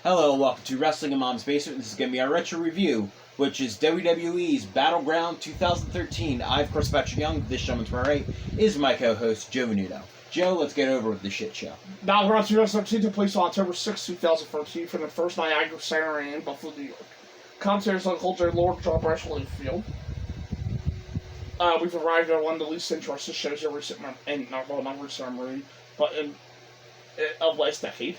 Hello, welcome to Wrestling in Mom's Basement. This is going to be our retro review, which is WWE's Battleground 2013. I, of course, Patrick Young. This gentleman to my right is my co-host, Joe Venuto. Joe, let's get over with the shit show. Battleground 2013 took place on October 6, 2013 from the first Niagara Center in Buffalo, New York. Commentators like Holger Lord, John Bradshaw, Field. We've arrived at one of the least interesting shows in recent not recent memory, but of last decade.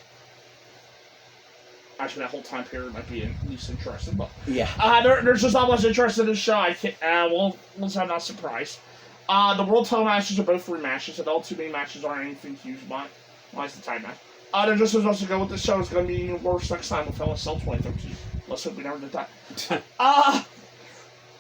Actually, that whole time period might be at least interesting, but yeah, there's just not much interest in this show. I can't. Let's have not surprised. The world title matches are both rematches, and all too many matches aren't anything huge. Why is the time match? They're just supposed to go with the show. It's going to be even worse next time with LSL 2013. Let's hope we never did that.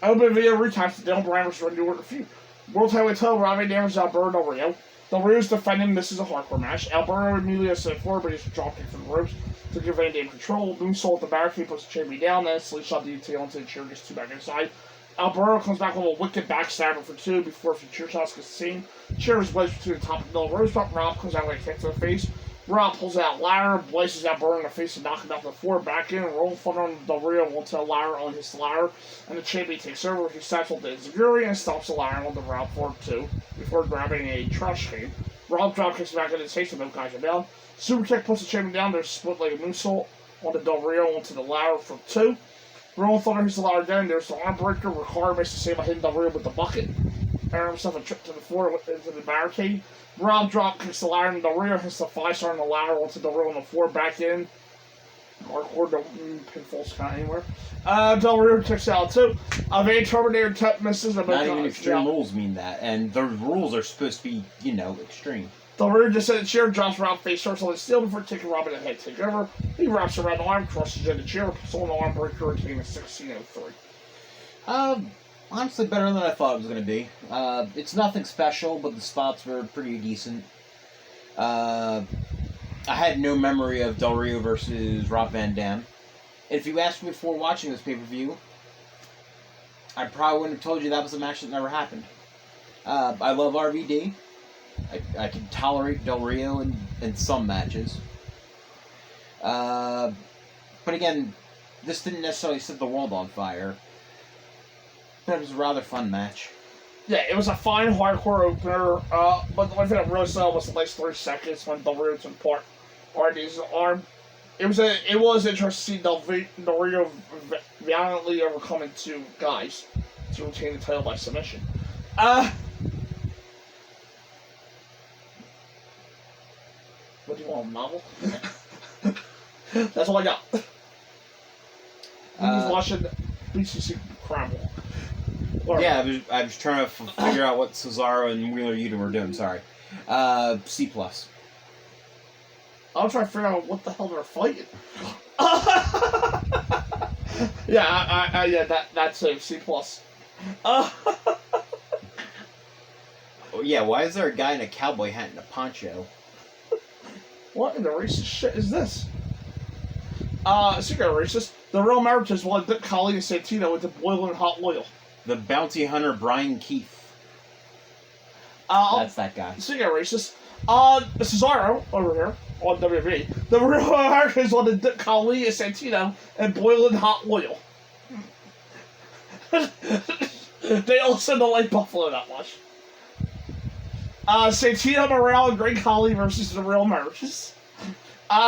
Open video recaps the Dale Bryan vs. Randy Orton feud. World title title, Robbie Damage, Alberto Del Rio. Del Rio's defending this is a hardcore match. Alberto immediately said forward, but he's dropping from the ropes to give Van Dam control. Moonsault at the barricade puts the champion down, then slingshot the detail into the chair, gets two back inside. Alberto comes back with a wicked backstabber for two before a few chair shots gets seen. Chair is wedged between the top of the rose bump. Rob comes out with a kick to the face. Rob pulls out ladder, blazes Alberto in the face and knocking off the floor. Back in, roll front on Del Rio onto the ladder, on his ladder, and the champion takes over. He satchel the Zaguri and stops the ladder on the Rob for two before grabbing a trash can. Rob drop kicks back in his face and both guys are down. Super kick puts the champion down. There's split leg moonsault on the Del Rio onto the ladder for two. Rolling Thunder hits the ladder down. There's the arm breaker. Ricard makes the save by hitting Del Rio with the bucket. Aaron himself a trip to the floor into the barricade. Rob drop kicks the ladder and Del Rio hits the 5-star on the ladder onto Del Rio on the floor. Back in. Hardcore don't pinfalls count anywhere. Del Rio kicks out too. Van Terminator tip misses. Not even extreme rules mean that, and the rules are supposed to be, extreme. Del Rio just said the chair, drops Rob face first on the steel before taking Rob in the head take over. He wraps around the arm, crosses in the chair, puts on the arm breaker, retaining 16:03. Honestly, better than I thought it was going to be. It's nothing special, but the spots were pretty decent. I had no memory of Del Rio versus Rob Van Dam. If you asked me before watching this pay-per-view, I probably wouldn't have told you that was a match that never happened. I love RVD. I can tolerate Del Rio in some matches. But again, this didn't necessarily set the world on fire. But it was a rather fun match. Yeah, it was a fine hardcore opener, but the only thing that really sold was the last 3 seconds when Del Rio took apart RD's arm. It was interesting to see Del Rio valiantly overcoming two guys to retain the title by submission. What do you want, a novel? That's all I got. He's watching BCC Crumble. Yeah, I was trying to figure out what Cesaro and Wheeler Yuta were doing, sorry. C+. I'm trying to figure out what the hell they're fighting. That's it, C+. Yeah, why is there a guy in a cowboy hat and a poncho? What in the racist shit is this? Speaking of racist, the Real Americans wanted Dick Colley and Santino with the boiling hot oil. The bounty hunter Brian Keith. That's that guy. Speaking of racist, Cesaro over here on WWE, the Real Americans wanted Dick Colley and Santino and boiling hot oil. They also don't like Buffalo that much. Santino Morale and Greg Colley versus the Real Americans.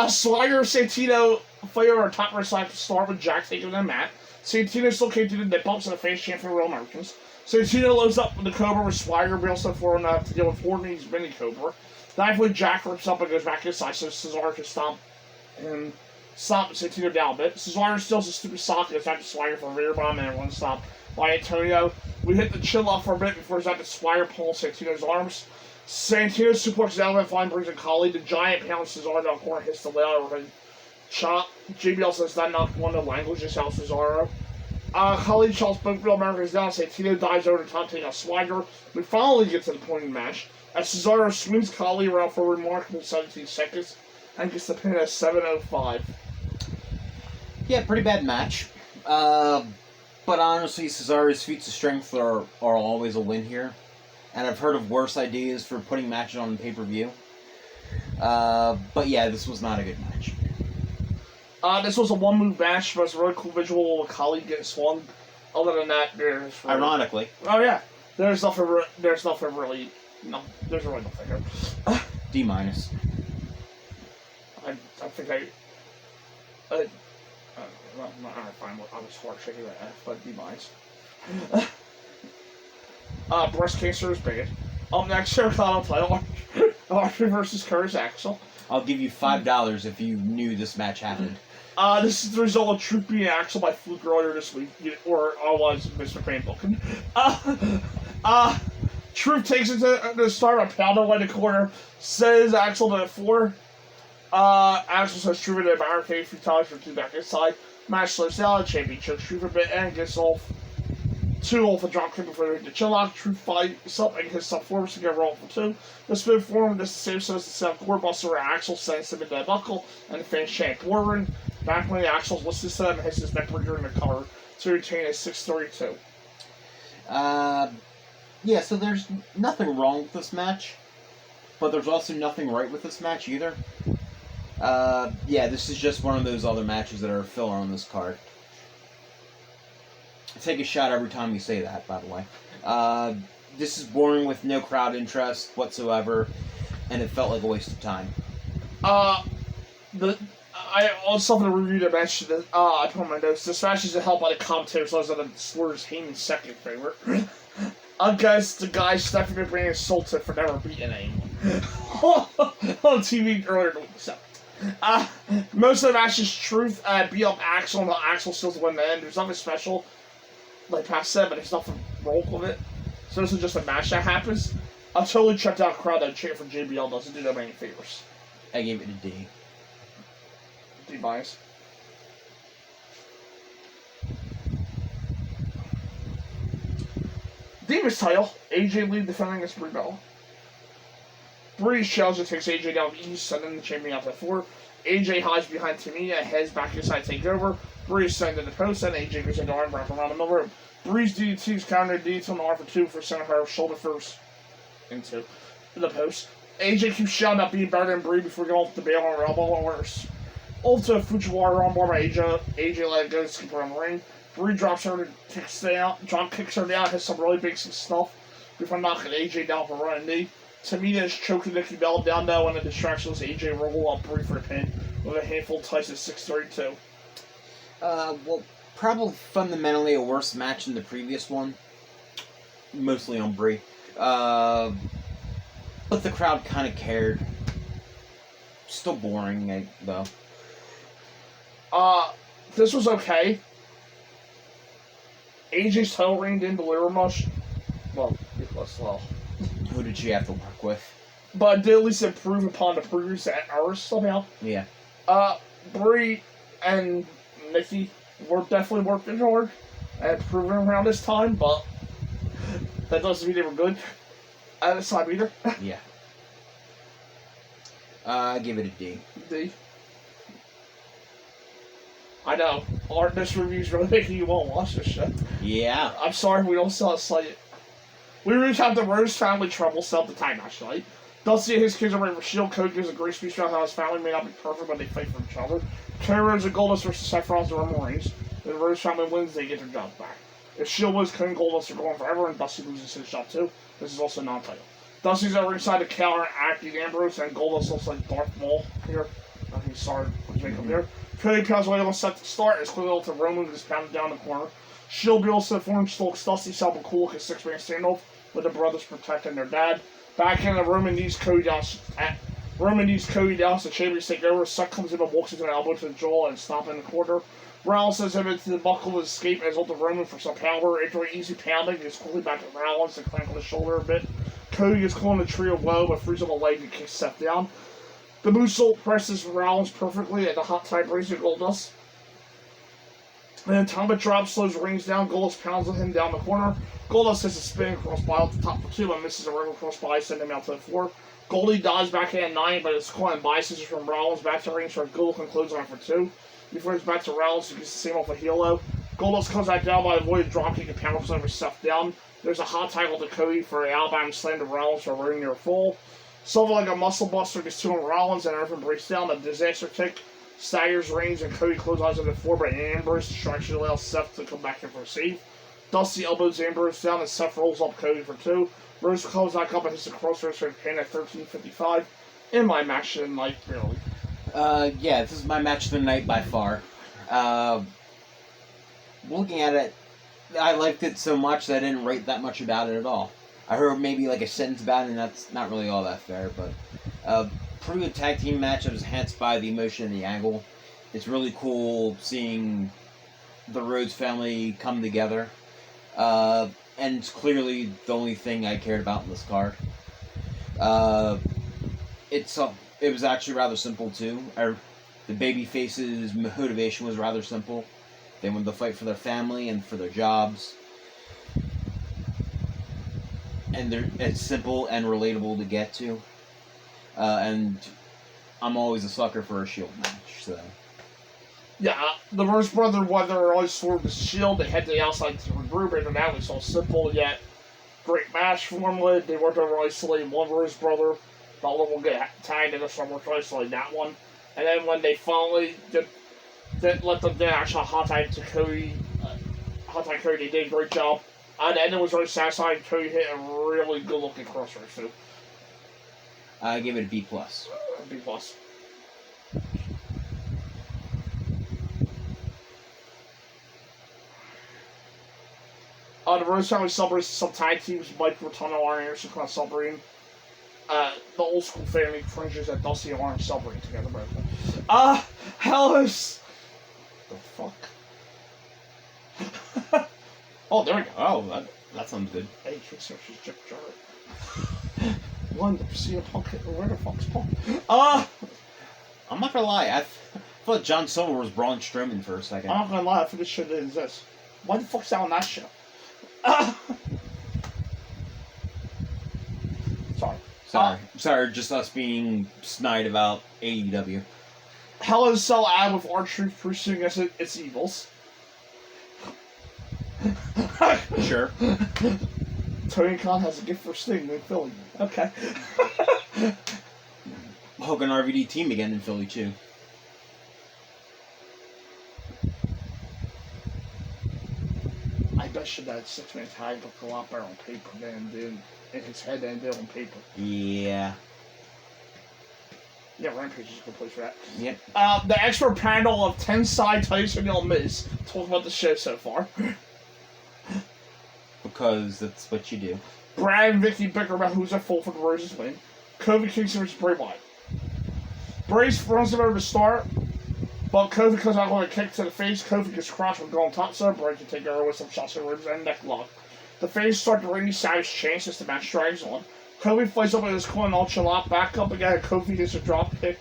Swagger Santino fight over a top wrestler to start with Jack taking the mat. Santino still can't do the nip bumps and the face champ for the Real Americans. Santino loads up with the Cobra with Swagger, but also for enough to deal with Fortney's mini Cobra. Dive with Jack rips up and goes back inside so Cesaro can stomp Santino down a bit. Cesaro steals a stupid sock and goes back to Swagger for a rear bomb and one stop by Antonio. We hit the chill off for a bit before he's back to Swagger pulling Santino's arms. Santino supports Alvin Fine brings in Colley. The giant pounds Cesaro down the corner, hits the layout over chop. JBL says that not one of the languages out Cesaro. Colley chops both Real Americans down. Santino dives over the top, taking a Swagger. We finally get to the point of the match as Cesaro swings Colley around for a remarkable 17 seconds and gets the pin at 7:05. Yeah, pretty bad match. But honestly, Cesaro's feats of strength are always a win here. And I've heard of worse ideas for putting matches on the pay-per-view. But yeah, this was not a good match. This was a one-move match, but it's a really cool visual of a colleague getting swung. Other than that, there's... Really... Ironically. Oh, yeah. There's nothing really... No, there's really nothing here. D-. I think I fine. I was hard shaking that F, but D-. Breast cancer is bad. Up next, Chicago title. Archer versus Curtis Axel. I'll give you $5 if you knew this match happened. This is the result of Truth beating Axel by fluke earlier this week, or otherwise Mr. McMahon booking. Truth takes it to the start by pounding away the corner, says Axel to the floor. Axel says Truth in the barricade a few times for two back inside. Match slows down, championship Truth a bit and gets off a drop kick before the chin lock. Truth fights up and hits some forwards to get rolled for two. The spin form, this is the same as the set core buster where Axel sends him into the buckle and the fans chant forward. Back when the Axel listens to them and hits his neck during the cover to retain a 632. Yeah, so there's nothing wrong with this match, but there's also nothing right with this match either. Yeah, this is just one of those other matches that are filler on this card. I take a shot every time you say that, by the way. This is boring with no crowd interest whatsoever, and it felt like a waste of time. I also have to review the match. I put on my notes. This match is held by the commentators other than Slur's Heyman's second favorite. Against the guy Stephanie McMahon insulted for never beating anyone on TV earlier in the week. So, most of the match is Truth beat up Axel, and Axel still win the end. There's nothing special, like past said, but there's nothing wrong with it. So this is just a match that happens. I totally checked out a crowd that cheer for JBL doesn't do them any favors. I gave it a D. D bias. Davis title, AJ Lee defending against Brie Bella. Brie's challenger takes AJ down east, sending the champion out to 4. AJ hides behind Tamina, heads back inside to take over. Brie is sent to the post, and AJ goes into arm wrap around the middle room. Brie's DDT's counter DDT on the arm for 2 for sending her shoulder first into the post. AJ keeps shouting out being better than Brie before going off the bail on her elbow or worse. Ulta Fujiwara armbar by AJ let it go to skip around the ring. Brie drops her and kicks her down, hits some really big stuff before knocking AJ down for a running knee. Tamina is choking Nikki Bella down now, and the distraction was AJ roll up Brie for a pin with a handful of ties at 632. Well, probably fundamentally a worse match than the previous one. Mostly on Brie. But the crowd kind of cared. Still boring, though. This was okay. AJ's title reign didn't deliver much. Well, Who did she have to work with? But did at least improve upon the previous hours somehow. Yeah. Brie and Nikki were definitely working hard and improving around this time, but that doesn't mean they were good at this time either. Yeah. I give it a D. D. I know. This review's really making you want to watch this shit. Yeah. I'm sorry we don't sell a slate. We reach out the Rose family trouble set up the time match tonight. Dusty and his kids are ready for Shield. Cody gives a great speech about how his family may not be perfect, but they fight for each other. Terry Rose and Goldust versus Seth Rollins and Roman Reigns. If the Rose family wins, they get their jobs back. If Shield wins, Cody and Goldust are going forever, and Dusty loses his job too. This is also non-title. Dusty's at ringside to counteract Dean Ambrose, and Goldust looks like Darth Maul here. He's sorry for his makeup there. Cody pounds away on set to start. It's clearly up to Roman, who's pounded down the corner. Shield builds to the form, stalks Dusty, self a cool, his 6-man standoff with the brothers protecting their dad. Back in the Roman needs Cody down. Roman needs Cody down, so Chambers take over. Suck comes in and walks into an elbow to the jaw and stop in the corner. Rollins sends him into the buckle to escape as ultimate Roman for some power. After an easy pounding, he's quickly back to Rollins and clank on the shoulder a bit. Cody is calling the trio low, but frees up a leg and kicks Seth down. The moonsault presses Rollins perfectly at the hot tide raising Goldust. And then Atomic drop slows Reigns down. Goldust pounds on him down the corner. Goldust hits a spinning crossbody at the top for 2, but misses a regular crossbody, sending him out to the floor. Goldie dives back in at 9, but it's caught in bicycles from Rollins back to Reigns for a Gold concludes on for 2. Before he's back to Rollins, he gets the same off a heel-low. Goldust comes back down by avoiding dropkick and power over Seth down. There's a hot tackle to Cody for an Alabama slam to Rollins for a ring near full. Something like a muscle buster gets 2 on Rollins and everything breaks down. A disaster kick staggers Reigns and Cody clotheslines on the floor, but Ambrose distraction allows Seth to come back in for a save. Dusty elbows Ambrose down and Seth rolls up Cody for 2. Rose comes back up and hits the crossroads for a pin at 13:55. In my match of the night, really. Yeah, this is my match of the night by far. Looking at it, I liked it so much that I didn't write that much about it at all. I heard maybe like a sentence about it, and that's not really all that fair, but pretty good tag team match. I was enhanced by the emotion and the angle. It's really cool seeing the Rhodes family come together. And it's clearly the only thing I cared about in this card. It was actually rather simple too. The babyface's motivation was rather simple. They wanted to fight for their family and for their jobs. And it's simple and relatable to get to. And I'm always a sucker for a Shield match, so. Yeah, the Rose Brother, whether always sort the Shield, they head to the outside to regroup, and that was all simple yet great match formula. They worked over isolating one Rose Brother. The other one get tagged in, so worked isolating that one. And then when they finally did let them actually hot tag to Cody, they did a great job. And then it was really satisfying. Cody hit a really good looking crossroads too. I give it a B+. B+. The Rose family celebrates some tag teams. Mike Rotano, Arn Anderson, kind of celebrating. The old school family fringes that Dusty and Arn celebrating together. Hellas. The fuck? Oh, there we go. Oh, that sounds good. Hey, she's Chip Jarrett. One, CM Punk. Where the fuck's Punk? I'm not gonna lie. I thought John Silver was Braun Strowman for a second. I'm not gonna lie. I thought this shit didn't exist. Why the fuck's that on that show? Sorry, just us being snide about AEW. Hell in a Cell ad with R-Truth pursuing us its evils. Sure. Tony Khan has a gift for Sting in Philly. Okay. Hogan RVD team again in Philly too. I bet you that 6-man tag looked a lot better on paper than it did in his head than it did on paper. Yeah. Yeah, Rampage is a good place for that. Yep. The expert panel of 10 side Tyson and Miz talking about the show so far. Because that's what you do. Brad and Vicky bicker about who's at fault for the Rose's win. Kofi Kingston versus Bray Wyatt. Bray's runs him over to start, but Kofi comes out with a kick to the face. Kofi gets crushed with going top, so Bray can take over with some shots to the ribs and neck lock. The face start to ring Savage chance as the match drags on. Kofi flies up with his coin nonchalant, back up again, and Kofi gets a drop kick,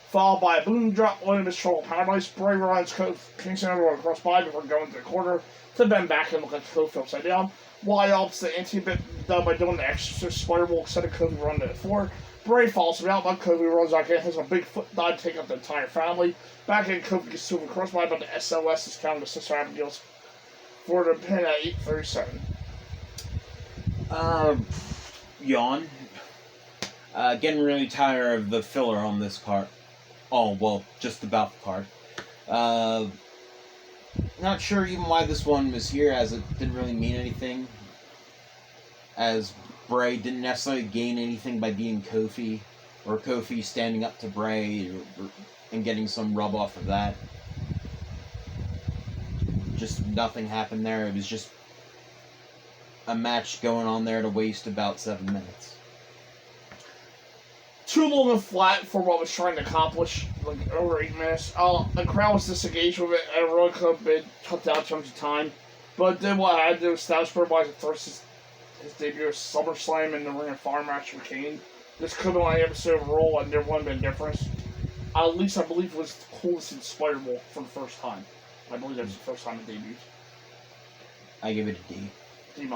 followed by a boom drop, one of his troll paradise. Bray runs Kingston over across by before going to the corner to bend back and look at Kofi upside down. Wyatt ups the anti-bit by doing the extra spider walk instead of Kofi running to the floor. Bray falls him out, but Kofi runs back in, has a big foot dive, take out the entire family. Back in, Kofi gets to the crossbody, but the SOS is counting the Sister Abigail's for the pin at 8:37. Yawn. Getting really tired of the filler on this card. Oh, well, just about the card. Not sure even why this one was here, as it didn't really mean anything. As Bray didn't necessarily gain anything by being Kofi, or Kofi standing up to Bray and getting some rub off of that. Just nothing happened there. It was just a match going on there to waste about 7 minutes. Too long and flat for what was trying to accomplish, like over 8 minutes. The crowd was disengaged with it, and it really could have been cut down in terms of time. But then what I had to do was establish Bray Wyatt first his debut at SummerSlam in the Ring of Fire match with Kane. This could have been an episode of Raw, and there wouldn't have been a difference. At least I believe it was cool to see the Spider Wolf for the first time. I believe that was the first time it debuted. I give it a D. D-.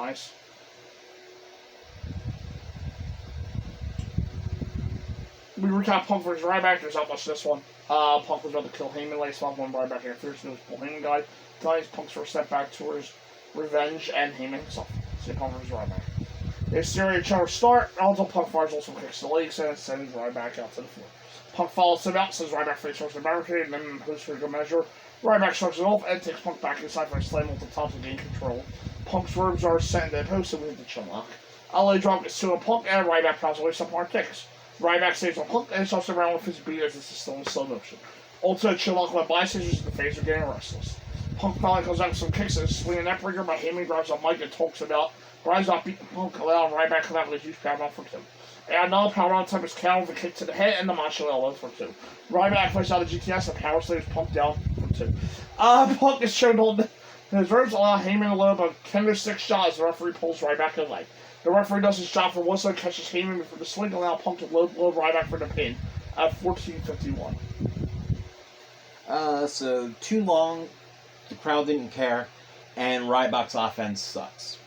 We recap Punk vs. Ryback. There's not much this one. Punk was about to kill Heyman last month when Ryback interfered. So it was Paul Heyman guy. Tonight's Punk's first step back towards revenge and Heyman himself. See Punk vs. Ryback. They stare at each other start. Although Punk fires also kicks the legs and sends Ryback out to the floor. Punk follows him out, says Ryback face first the barricade, and then hosts for a good measure. Ryback shrugs it off and takes Punk back inside for a slam off the top to gain control. Punk's robes are set in the post and we hit the chin lock. LA drop gets to a Punk and Ryback pounds away some hard kicks. Ryback saves on Punk and stops around with his beat as this is still in slow motion. Also, chin lock by bisexuals in the face are getting restless. Punk finally comes out with some kicks and is swinging that breaker, but Heyman grabs a mic and talks about Brian's not beating Punk, allowing Ryback come out with a huge power for 2. And another power on time is countered with a kick to the head and the macho elbow for 2. Ryback fights out of GTS and power slams Punk down for 2. Punk is shown to hold his ropes, allow Heyman to load up a Kendo 6 shot as the referee pulls Ryback in leg. The referee does his job for one side, catches Heyman before the swing, allow Punk to load Ryback for the pin at 14:51. So too long, the crowd didn't care, and Ryback's offense sucks.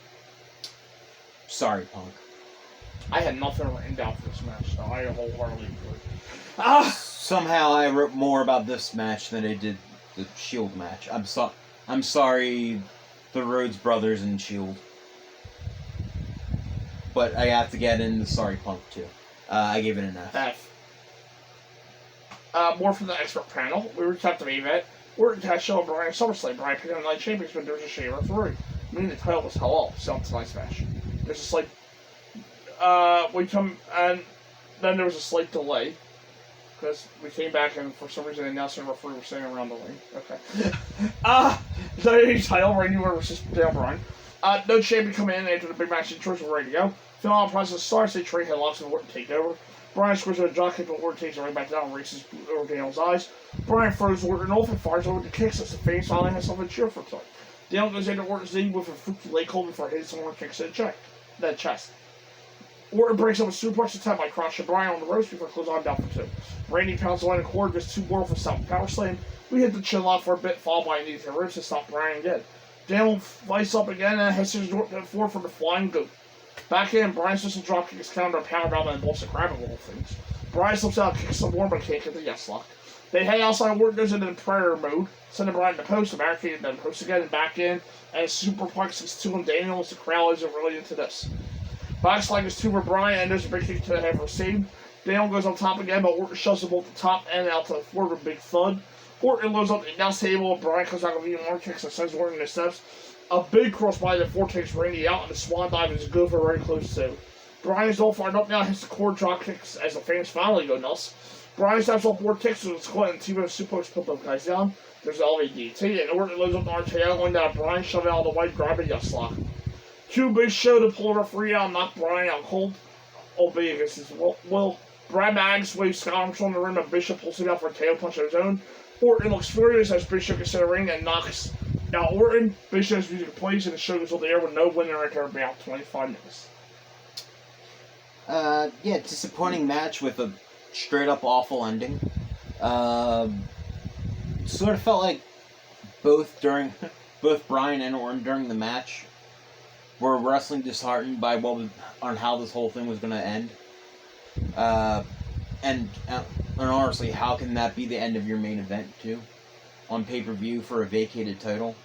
Sorry, Punk. I had nothing written down for this match, though. I wholeheartedly agree. Somehow I wrote more about this match than I did the Shield match. I'm sorry, the Rhodes brothers and Shield. But I have to get into Sorry Punk too. I gave it an F. More from the expert panel. We recapped the main event. Orton has shown Brian SummerSlam. Brian picking on the night champions, but there's a shame referee. Meaning the title was hello. So tonight's match. There's a slight. We come and then there was a slight delay because we came back and for some reason the announcer and referee were sitting around the ring. Okay. The title Randy Orton versus Dale Bryan. No champion come in after the big match in church with radio. Final process starts. They trade headlocks and Orton take over. Brian scores with a drop kick, but Orton takes it right back down and races over Dale's eyes. Brian throws Orton off and fires over the kicks as the fans finally has something to cheer for tonight. Dale goes into Orton's knee with a fruity leg hold before hitting someone kicks in the chest. Orton breaks up a suplex attempt by crushing Brian on the ropes before closing on down for 2. Randy pounds the line of cord, gets 2 more for stop power slam. We hit the chin lock for a bit, followed by a knee to the ribs to stop Brian again. Dale fights up again and hits his Orton at 4 for the flying goat. Back in, Brian starts to drop kick his counter, power bomb, and bolts to grabbing little things. Brian slips out, kicks some more, but can't get the yes lock. They hang outside, Orton goes into the prayer mode, sending Brian to post, the barricade, then post again, and back in, and superplexes 2 and Daniel as the crowd isn't really into this. Backslide is 2 for Brian, and there's a big kick to the head for save. Daniel goes on top again, but Orton shoves them both the top and out to the floor with a big thud. Orton loads up the announce table, Brian comes out with even more kicks and sends Orton to the steps. A big crossbody that 4 takes Randy out, and the swan dive is good for very close to. Brian's all fired up now, hits the cord drop kicks as the fans finally go nuts. Brian steps off 4 kicks with a squat and T-Bone suplex put both guys down. There's an LVDT, and Orton loads up the RKO, going down Brian, shoving out of the white, grabbing yes lock. Q Big Show to pull the referee out and knock Brian out cold. Albeit against his will. Brad Maggs waves Scott Armstrong in the ring, but Bishop pulls him out for a tail punch of his own. Orton looks furious as Bishop gets in the ring and knocks out Orton. Bishop's music plays and the show goes on the air with no winner after about 25 minutes. Yeah, disappointing match with a straight up awful ending. Sort of felt like both Brian and Orton during the match were wrestling disheartened by on how this whole thing was going to end. And honestly, how can that be the end of your main event too, on pay-per-view for a vacated title?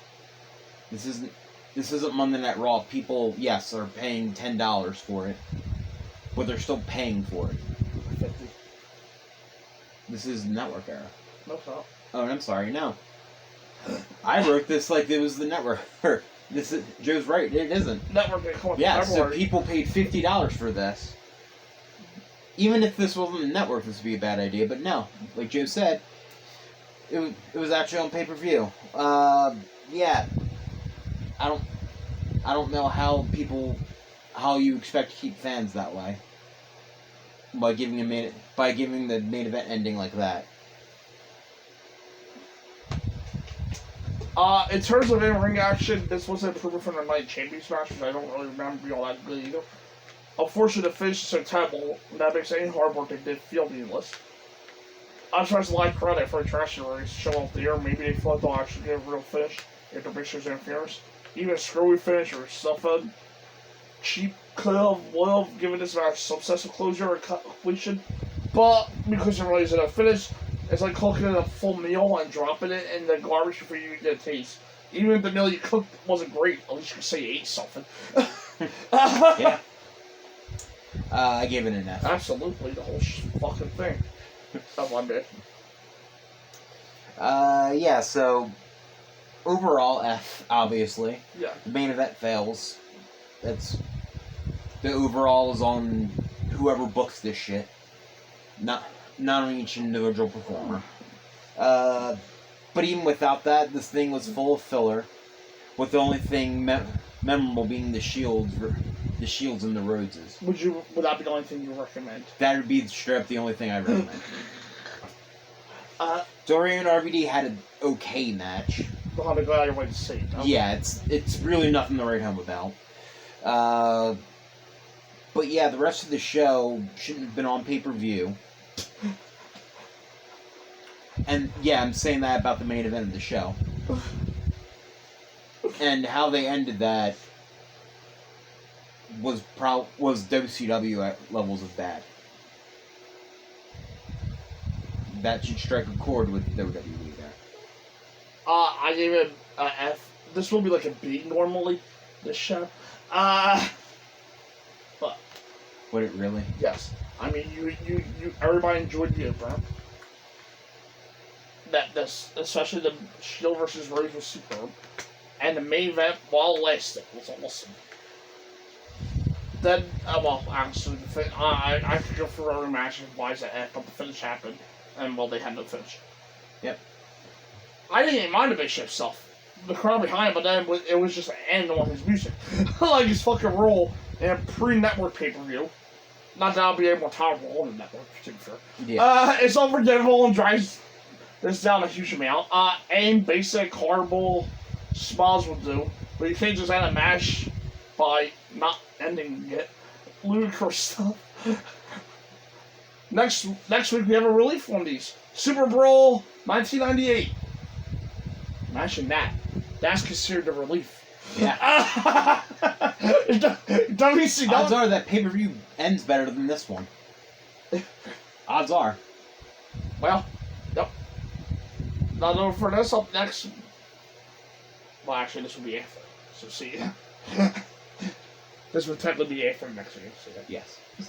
This isn't Monday Night Raw. People, yes, are paying $10 for it, but they're still paying for it. 50. This is network era. No, it's not. Oh, I'm sorry. No, I wrote this like it was the network. Joe's right. It isn't. Network didn't come up Yeah, in February. so people paid $50 for this. Even if this wasn't the network, this would be a bad idea. But no, like Joe said, it was actually on pay-per-view. Yeah, I don't know how you expect to keep fans that way by giving the main event ending like that. In terms of in-ring action, this was an improvement from the Night Champions match, which I don't really remember being all that good either. Unfortunately, the finish is so terrible, that makes any hard work they did feel meaningless. I'm trying to live credit for a trash race show off the air. Maybe they thought they'll actually get a real finish if the Big Show's interference. Even a screwy finish or something cheap could have given this match some sense of closure or completion. But because it really isn't a finish, it's like cooking a full meal and dropping it in the garbage before you get a taste. Even if the meal you cooked wasn't great, at least you could say you ate something. Yeah. I gave it an F. Absolutely, the whole fucking thing. Stuff like that. Yeah, so overall F, obviously. Yeah. The main event fails. That's the overall is on whoever books this shit. Not on each individual performer. But even without that, this thing was full of filler, with the only thing memorable being the shields and the Rhodeses. Would that be the only thing you recommend? That would be straight up the only thing I recommend. Dorian and RVD had an okay match. How to go out of your way to see. Okay. Yeah, it's really nothing to write home about. But yeah, the rest of the show shouldn't have been on pay-per-view. And yeah, I'm saying that about the main event of the show. And how they ended that was WCW at levels of bad. That should strike a chord with WWE there. I gave it a F. This will be like a B normally, this show. But Would it really? yes, I mean you everybody enjoyed the opener. Especially the Shield versus Rose was superb, and the main event, while lasting, was awesome. Then, well, actually, I could go for other matches wise at F, but the finish happened, and well, they had no finish. Yep. I didn't even mind the Big Show stuff. The crowd behind it, but then it was just an end on his music. Like his fucking role in a pre-network pay-per-view. Not that I'll be able to tolerable on the network, to be fair. Yeah. It's unforgivable and drives this down a huge amount. And basic, horrible smiles will do. But you can't just end a match by not ending it. Ludicrous stuff. Next week we have a relief on these. Super Brawl 1998. Imagine that. That's considered a relief. Yeah. WCW. Odds are that pay-per-view ends better than this one. Odds are. Well, yep. Not over for this. Up next. Well, actually, this will be after. So see ya. This will technically be after next week. So yeah. Yes.